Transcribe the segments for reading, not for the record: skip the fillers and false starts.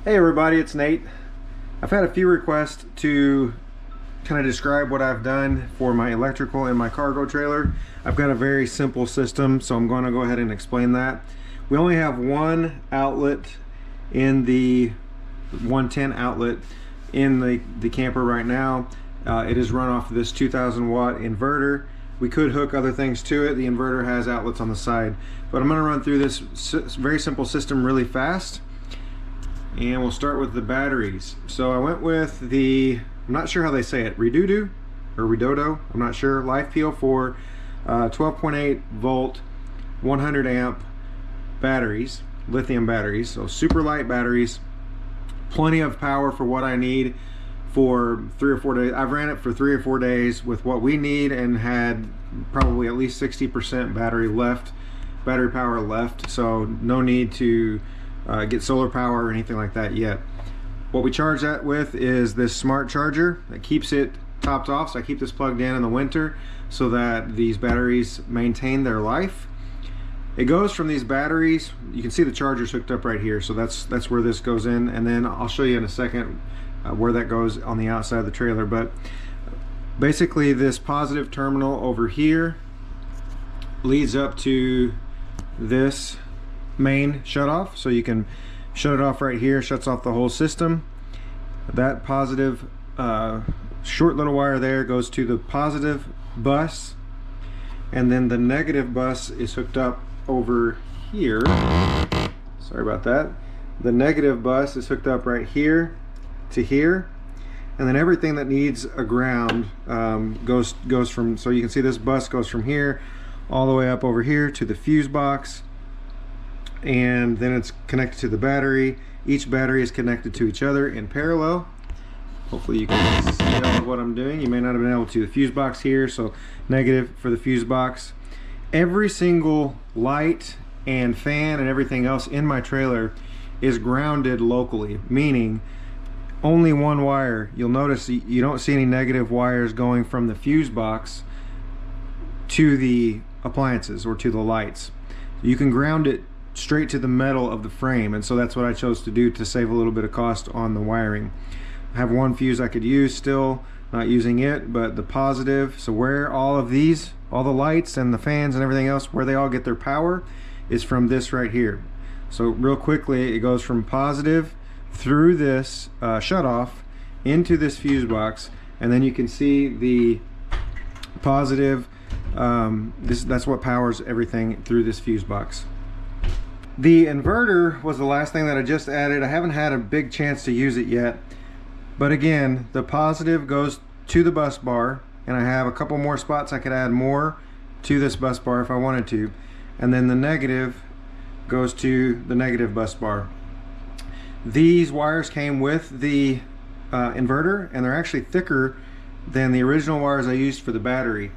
Hey everybody, it's Nate. I've had a few requests to kind of describe what I've done for my electrical and my cargo trailer. I've got a very simple system, so I'm going to go ahead and explain that. We only have one outlet in the 110 outlet in the camper right now. It is run off of this 2000 watt inverter. We could hook other things to it. The inverter has outlets on the side, but I'm going to run through this very simple system really fast. And we'll start with the batteries. So I went with the, I'm not sure how they say it, Redodo or Redodo, I'm not sure, LiFePO4 12.8 volt 100 amp batteries, lithium batteries, so super light batteries, plenty of power for what I need for 3 or 4 days. I've ran it for 3 or 4 days with what we need and had probably at least 60% battery power left, so no need to get solar power or anything like that yet. What we charge that with is this smart charger that keeps it topped off, so I keep this plugged in the winter so that these batteries maintain their life. It goes from these batteries, you can see the charger's hooked up right here, so that's where this goes in, and then I'll show you in a second where that goes on the outside of the trailer. But basically this positive terminal over here leads up to this main shut off, so you can shut it off right here, shuts off the whole system. That positive short little wire there goes to the positive bus, and then the negative bus is hooked up over here. Sorry about that. The negative bus is hooked up right here to here, and then everything that needs a ground goes from, so you can see this bus goes from here all the way up over here to the fuse box, and then it's connected to the battery. Each battery is connected to each other in parallel. Hopefully you can see all of what I'm doing. You may not have been able to. The fuse box here, so negative for the fuse box. Every single light and fan and everything else in my trailer is grounded locally, meaning only one wire. You'll notice you don't see any negative wires going from the fuse box to the appliances or to the lights. You can ground it straight to the metal of the frame, and so that's what I chose to do to save a little bit of cost on the wiring. I have one fuse I could use still, not using it, but the positive, so where all of these, all the lights and the fans and everything else, where they all get their power is from this right here. So real quickly, it goes from positive through this shut off into this fuse box, and then you can see the positive, that's what powers everything through this fuse box. The inverter was the last thing that I just added. I haven't had a big chance to use it yet, but again, the positive goes to the bus bar, and I have a couple more spots I could add more to this bus bar if I wanted to, and then the negative goes to the negative bus bar. These wires came with the inverter, and they're actually thicker than the original wires I used for the battery.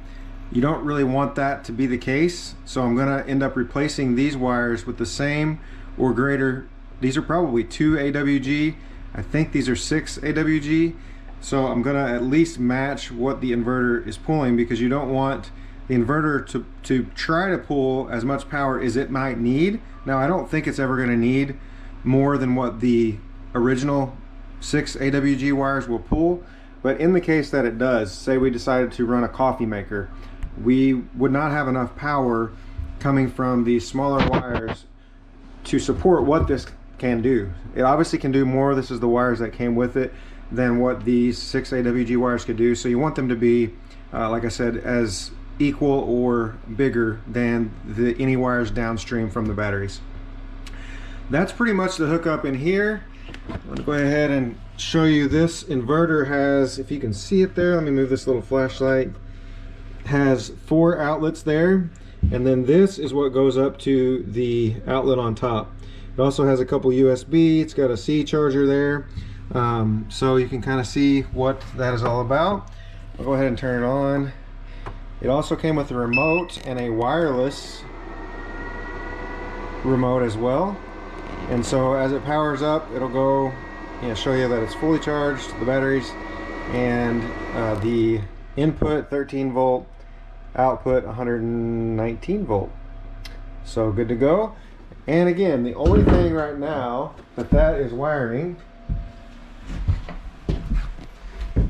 You don't really want that to be the case, so I'm gonna end up replacing these wires with the same or greater. These are probably 2 AWG. I think these are 6 AWG. So I'm gonna at least match what the inverter is pulling, because you don't want the inverter to try to pull as much power as it might need. Now, I don't think it's ever gonna need more than what the original 6 AWG wires will pull, but in the case that it does, say we decided to run a coffee maker, we would not have enough power coming from these smaller wires to support what this can do. It obviously can do more, this is the wires that came with it, than what these 6 AWG wires could do. So you want them to be, like I said, as equal or bigger than any wires downstream from the batteries. That's pretty much the hookup in here. I'm going to go ahead and show you this inverter has, if you can see it there, let me move this little flashlight, has 4 outlets there, and then this is what goes up to the outlet on top. It also has a couple USB, it's got a C charger there, so you can kind of see what that is all about. I'll go ahead and turn it on. It also came with a remote and a wireless remote as well, and so as it powers up, it'll go, show you that it's fully charged, the batteries, and the input 13 volt, output 119 volt. So good to go. And again, the only thing right now that is wiring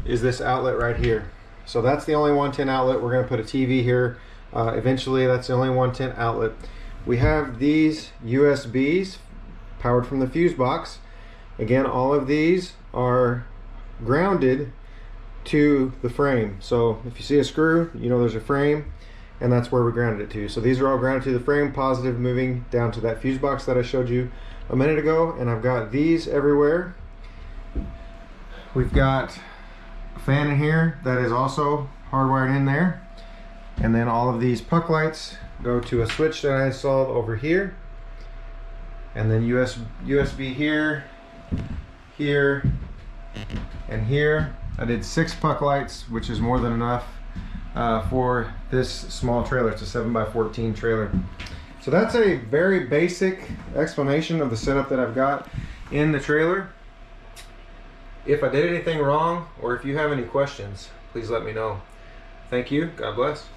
is this outlet right here. So that's the only 110 outlet. We're going to put a TV here. Eventually, that's the only 110 outlet. We have these USBs powered from the fuse box. Again, all of these are grounded to the frame. So if you see a screw, you know there's a frame, and that's where we grounded it to. So these are all grounded to the frame, positive moving down to that fuse box that I showed you a minute ago. And I've got these everywhere. We've got a fan in here that is also hardwired in there. And then all of these puck lights go to a switch that I installed over here. And then USB here, here, and here. I did 6 puck lights, which is more than enough for this small trailer. It's a 7x14 trailer. So that's a very basic explanation of the setup that I've got in the trailer. If I did anything wrong, or if you have any questions, please let me know. Thank you. God bless.